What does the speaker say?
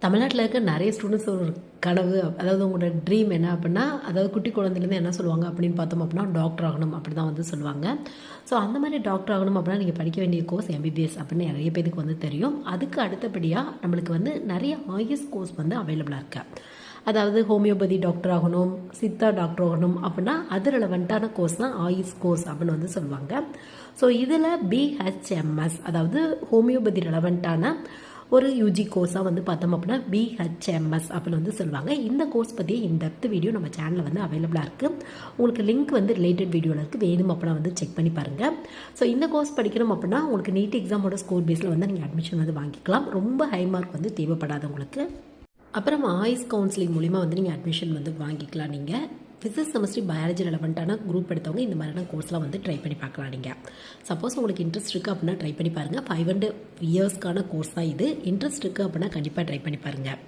தமிழ்நாட்டில் இருக்க நிறைய ஸ்டூடெண்ட்ஸ் ஒரு கனவு, அதாவது உங்களோட ட்ரீம் என்ன அப்படின்னா, அதாவது குட்டி குழந்தைலேருந்து என்ன சொல்லுவாங்க அப்படின்னு பார்த்தோம் அப்படின்னா, டாக்டர் ஆகணும் அப்படி தான் வந்து சொல்லுவாங்க. ஸோ அந்த மாதிரி டாக்டர் ஆகணும் அப்படின்னா நீங்கள் படிக்க வேண்டிய கோர்ஸ் எம்பிபிஎஸ் அப்படின்னு நிறைய பேருக்கு வந்து தெரியும். அதுக்கு அடுத்தபடியாக நம்மளுக்கு வந்து நிறைய ஆயுஷ் கோர்ஸ் வந்து அவைலபிளாக இருக்கு. அதாவது ஹோமியோபதி டாக்டர் ஆகணும், சித்தா டாக்டர் ஆகணும் அப்படின்னா அது ரெலவெண்ட்டான கோர்ஸ் தான் ஆயுஷ் கோர்ஸ் அப்படின்னு வந்து சொல்லுவாங்க. ஸோ இதில் பிஹெச்எம்எஸ், அதாவது ஹோமியோபதி ரெலவெண்ட்டான ஒரு யூஜி கோர்ஸாக வந்து பார்த்தோம் அப்படின்னா பிஹெச்எம்எஸ் அப்படின்னு வந்து சொல்லுவாங்க. இந்த கோர்ஸ் பற்றி இன்டெப்த் வீடியோ நம்ம சேனலில் வந்து அவைலபிளாக இருக்குது. உங்களுக்கு லிங்க் வந்து ரிலேட்டட் வீடியோவில் இருக்குது, வேணும் அப்படின்னா வந்து செக் பண்ணி பாருங்கள். ஸோ இந்த கோர்ஸ் படிக்கணும் அப்படின்னா உங்களுக்கு நீட் எக்ஸாமோட ஸ்கோர் பேஸில் வந்து நீங்கள் அட்மிஷன் வந்து வாங்கிக்கலாம். ரொம்ப ஹை மார்க் வந்து தேவைப்படாது உங்களுக்கு. அப்புறம் ஆயுஷ் கவுன்சிலிங் மூலிமா வந்து நீங்கள் அட்மிஷன் வந்து வாங்கிக்கலாம். நீங்கள் ஃபிசிக்ஸ் கெமிஸ்ட்ரி பயாலஜி ரெலவெண்ட்டான குரூப் எடுத்தவங்க இந்த மாதிரியான கோர்ஸ்லாம் வந்து ட்ரை பண்ணி பார்க்கலாம். நீங்கள் சப்போஸ் உங்களுக்கு இன்ட்ரெஸ்ட் இருக்குது அப்படின்னா ட்ரை பண்ணி பாருங்கள். 500 இயர்ஸ்க்கான கோர்ஸ் தான் இது. இன்ட்ரெஸ்ட் இருக்குது அப்படின்னா கண்டிப்பாக ட்ரை பண்ணி பாருங்கள்.